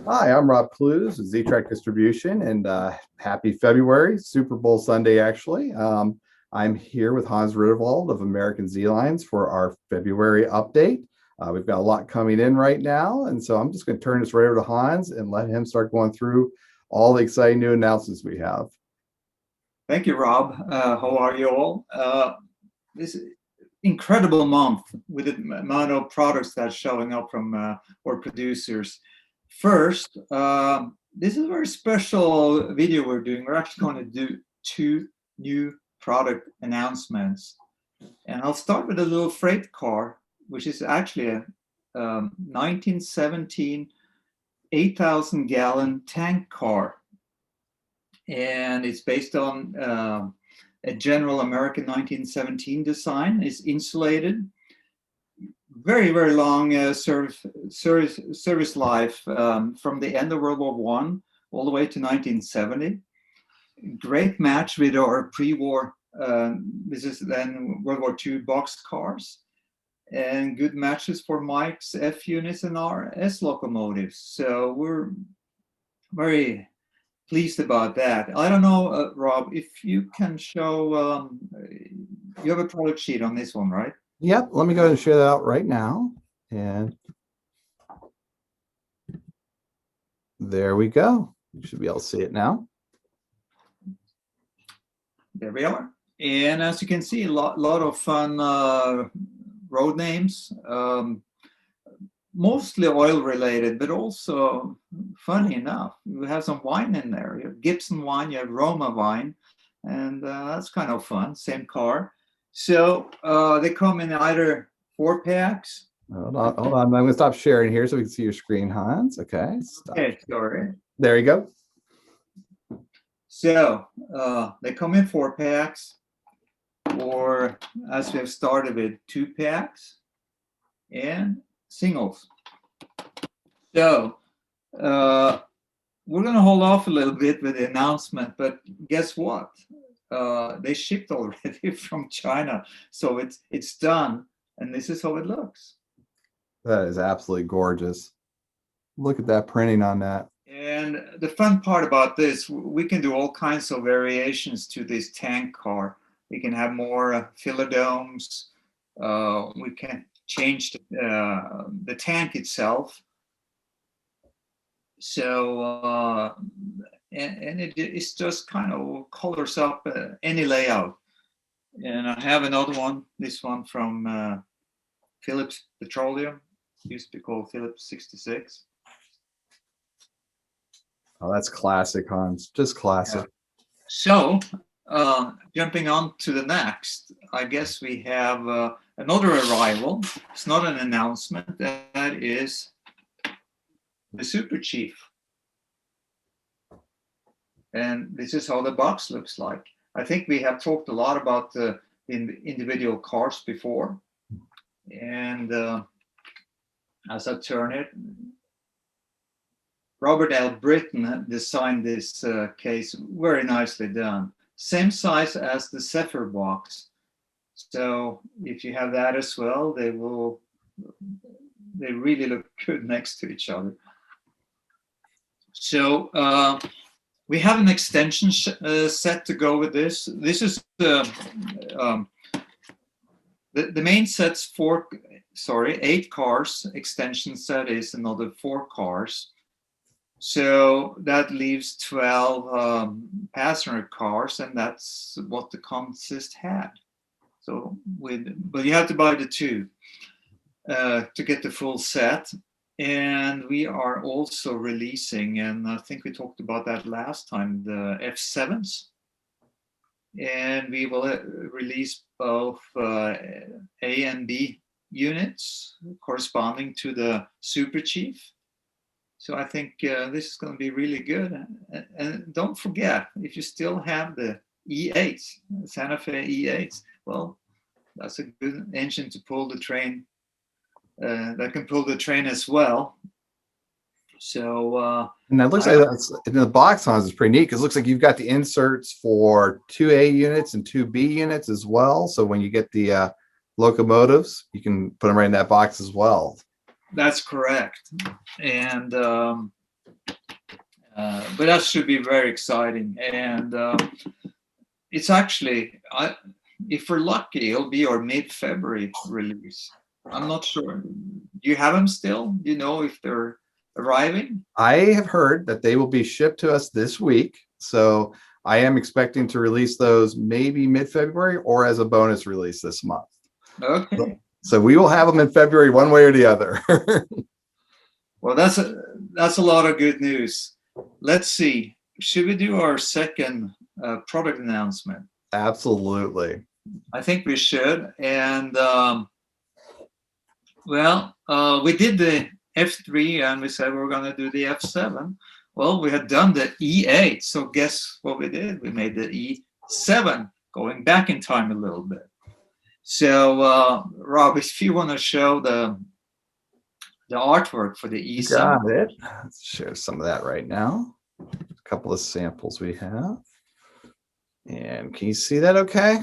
Hi, I'm Rob Kluz of Ztrack Distribution, and happy February, Super Bowl Sunday, actually. I'm here with Hans Riddervold of American Z Lines for our February update. We've got a lot coming in right now, and so I'm just going to turn this right over to Hans and let him start going through all the exciting new announcements we have. Thank you, Rob. How are you all? This incredible month with the amount of products that's showing up from our producers. First, this is a very special video we're doing. We're actually going to do two new product announcements. And I'll start with a little freight car, which is actually a 1917 8,000-gallon tank car. And it's based on a General American 1917 design. It's insulated, very, very long service life from the end of World War I all the way to 1970. Great match with our pre-war, this is then World War II box cars, and good matches for Mike's F units and our S locomotives. So we're very pleased about that. I don't know, Rob, if you can show, you have a product sheet on this one, right? Yep, let me go ahead and share that out right now. And there we go. You should be able to see it now. There we are. And as you can see, a lot of fun road names, mostly oil related, but also funny enough, we have some wine in there. You have Gibson wine, you have Roma wine, and that's kind of fun. Same car. So they come in either 4-packs. Hold on. I'm going to stop sharing here so we can see your screen, Hans. Okay. Stop. Okay, sorry. There you go. So they come in 4-packs, or as we have started with 2-packs and singles. So we're going to hold off a little bit with the announcement, but guess what? They shipped already from China, so it's done, and this is how it looks. That is absolutely gorgeous. Look at that printing on that. And the fun part about this, we can do all kinds of variations to this tank car. We can have more filler domes. We can change the tank itself. So, and it's just kind of colors up any layout. And I have another one, this one from Phillips Petroleum, used to be called Phillips 66. Oh, that's classic, Hans. Just classic. Yeah. So, jumping on to the next, I guess we have another arrival. It's not an announcement. That is the Super Chief. And this is how the box looks like. I think we have talked a lot about the individual cars before. And as I turn it, Robert L. Britton designed this case, very nicely done. Same size as the Zephyr box. So if you have that as well, they really look good next to each other. So we have an extension set to go with this. This is the main set's 8 cars. Extension set is another 4 cars. So that leaves 12 passenger cars, and that's what the Consist had. So but you have to buy the 2 to get the full set. And we are also releasing, and I think we talked about that last time, the F7s. And we will release both A and B units corresponding to the Super Chief. So I think this is going to be really good. And don't forget, if you still have the E8s, Santa Fe E8s, well, that's a good engine to pull the train. That can pull the train as well. So and that looks like that's in the box, Hans, is pretty neat because it looks like you've got the inserts for 2A units and 2B units as well. So when you get the locomotives, you can put them right in that box as well. That's correct. And But that should be very exciting. And it's actually, if we're lucky, it'll be our mid-February release. I'm not sure. Do you have them still? Do you know if they're arriving? I have heard that they will be shipped to us this week. So I am expecting to release those maybe mid-February or as a bonus release this month. Okay. So we will have them in February one way or the other. Well, that's a lot of good news. Let's see. Should we do our second product announcement? Absolutely. I think we should. And we did the F3 and we said we were going to do the F7. Well, we had done the E8. So guess what we did? We made the E7, going back in time a little bit. So, Rob, if you want to show the artwork for the E7. Got it. Let's share some of that right now. A couple of samples we have. And can you see that okay?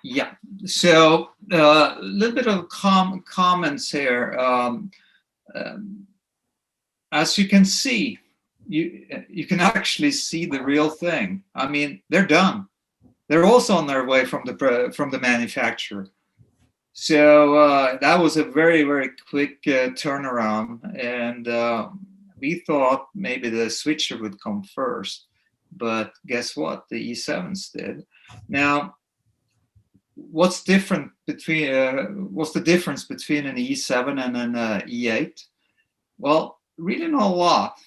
Yeah. So a little bit of comments here. As you can see, you can actually see the real thing. I mean, they're done. They're also on their way from the manufacturer. So that was a very, very quick turnaround. And we thought maybe the switcher would come first. But guess what? The E7s did. Now, what's the difference between an E7 and an E8? Well, really not a lot.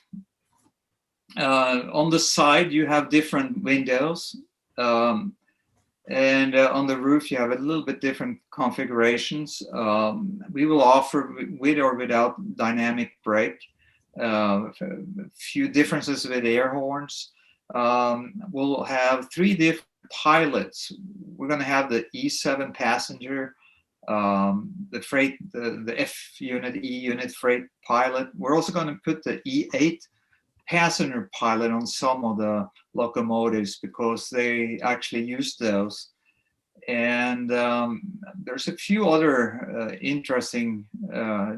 On the side, you have different windows. And on the roof, you have a little bit different configurations. We will offer with or without dynamic brake. A few differences with air horns. We'll have 3 different pilots. We're going to have the E7 passenger, the freight, the F unit, E unit freight pilot. We're also going to put the E8 passenger pilot on some of the locomotives because they actually use those. And there's a few other interesting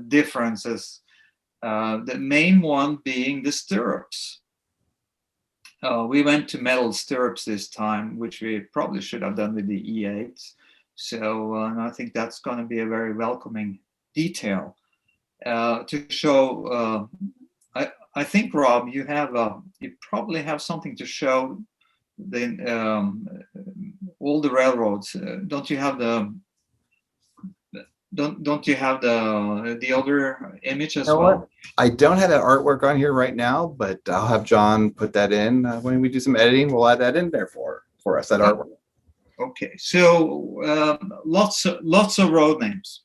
differences. The main one being the stirrups. We went to metal stirrups this time, which we probably should have done with the E8s. So and I think that's going to be a very welcoming detail to show. I think, Rob, you probably have something to show all the railroads. Don't you have the other image as well? What? I don't have that artwork on here right now, but I'll have John put that in when we do some editing. We'll add that in there for us, that artwork. Okay, so lots of road names,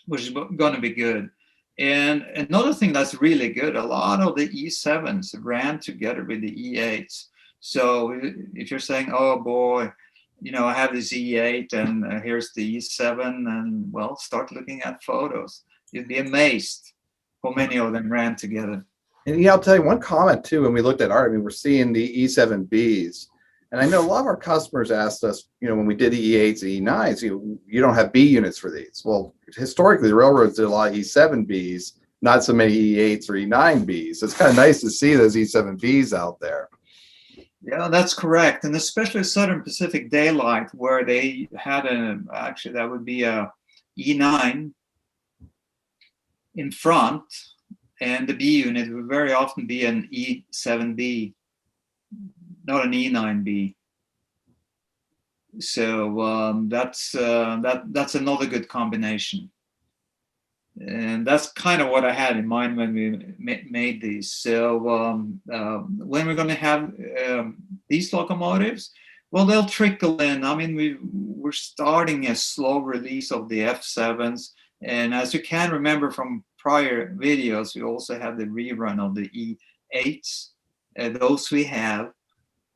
which is going to be good. And another thing that's really good, a lot of the E7s ran together with the E8s. So if you're saying, oh boy, I have this E8 and here's the E7, and well, start looking at photos. You'd be amazed how many of them ran together. And I'll tell you one comment too. When we looked at art, we're seeing the E7Bs, and I know a lot of our customers asked us, when we did the E8s, the E9s, you don't have B units for these. Well, historically, the railroads did a lot of E7Bs, not so many E8s or E9Bs. So it's kind of nice to see those E7Bs out there. Yeah, that's correct. And especially Southern Pacific Daylight, where they had that would be a E9 in front, and the B unit would very often be an E7B, not an E9B. So that's another good combination. And that's kind of what I had in mind when we made these. So when we're going to have these locomotives, well, they'll trickle in. I mean, we're starting a slow release of the F7s. And as you can remember from prior videos, we also have the rerun of the E8s. Those we have.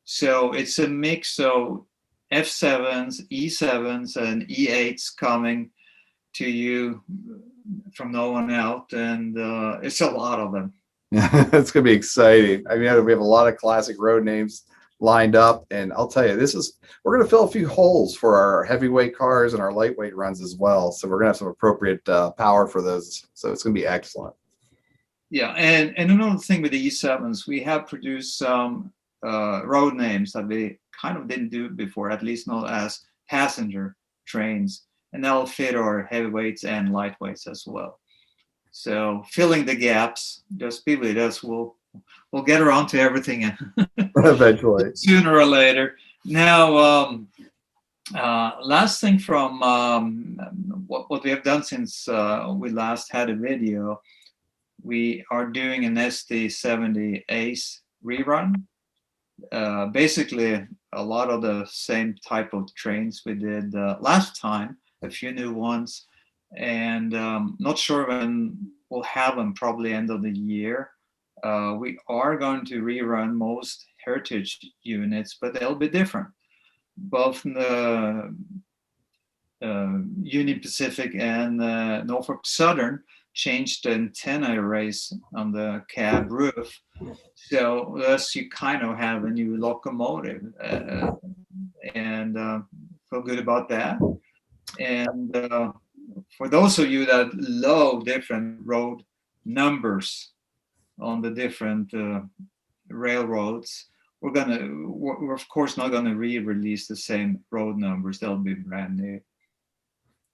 So it's a mix of F7s, E7s, and E8s coming to you from no one out, and it's a lot of them. It's going to be exciting. I mean, we have a lot of classic road names lined up, and I'll tell you, we're going to fill a few holes for our heavyweight cars and our lightweight runs as well. So we're going to have some appropriate power for those. So it's going to be excellent. Yeah, and another thing with the E7s, we have produced some road names that we kind of didn't do before, at least not as passenger trains, and that'll fit our heavyweights and lightweights as well. So filling the gaps, just be with us. We'll get around to everything Eventually. sooner or later. Now, last thing from what we have done since we last had a video, we are doing an SD70 Ace rerun. Basically, a lot of the same type of trains we did last time, a few new ones, and not sure when we'll have them, probably end of the year. We are going to rerun most heritage units, but they'll be different. Both the Union Pacific and Norfolk Southern changed the antenna arrays on the cab roof. So thus you kind of have a new locomotive, and feel good about that. And for those of you that love different road numbers on the different railroads, we're of course not gonna re-release the same road numbers. They'll be brand new.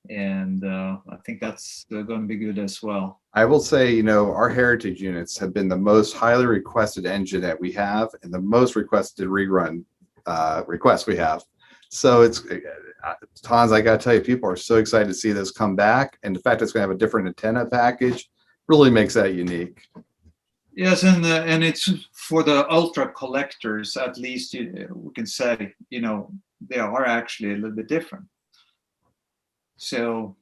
And I think that's going to be good as well. I will say, our heritage units have been the most highly requested engine that we have and the most requested rerun request we have. So it's, Hans, I got to tell you, people are so excited to see this come back. And the fact it's going to have a different antenna package really makes that unique. Yes, and it's for the ultra collectors, at least we can say, they are actually a little bit different. So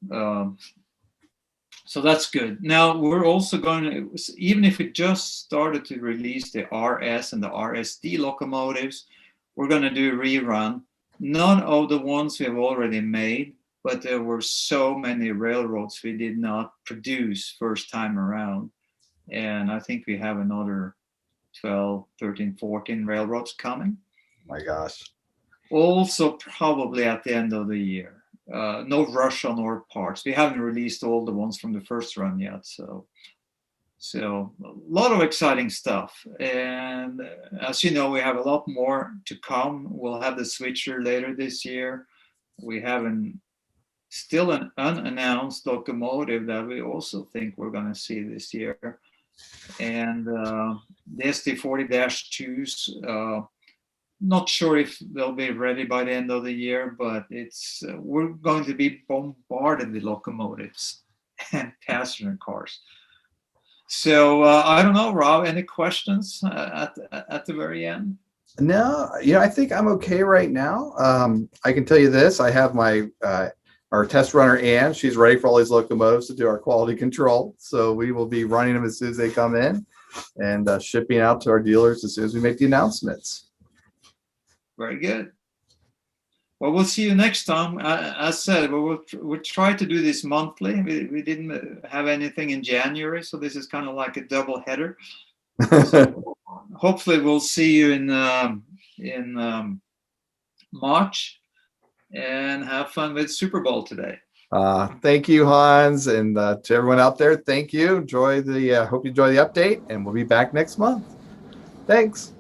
so that's good. Now we're also going to, even if we just started to release the RS and the RSD locomotives, we're going to do a rerun. None of the ones we have already made, but there were so many railroads we did not produce first time around. And I think we have another 12, 13, 14 railroads coming. My gosh. Also probably at the end of the year. No rush on our parts. We haven't released all the ones from the first run yet, so a lot of exciting stuff. And as you know, we have a lot more to come. We'll have the switcher later this year. We have still an unannounced locomotive that we also think we're going to see this year. And the SD40-2s, not sure if they'll be ready by the end of the year, but we're going to be bombarded with locomotives and passenger cars. So I don't know, Rob, any questions at the very end? No, I think I'm okay right now. I can tell you this: I have our test runner Ann. She's ready for all these locomotives to do our quality control. So we will be running them as soon as they come in and shipping out to our dealers as soon as we make the announcements. Very good. Well, we'll see you next time. As said, we'll try to do this monthly. We didn't have anything in January, so this is kind of like a double header. So hopefully, we'll see you in March, and have fun with Super Bowl today. Thank you, Hans, and to everyone out there, thank you. Hope you enjoy the update, and we'll be back next month. Thanks.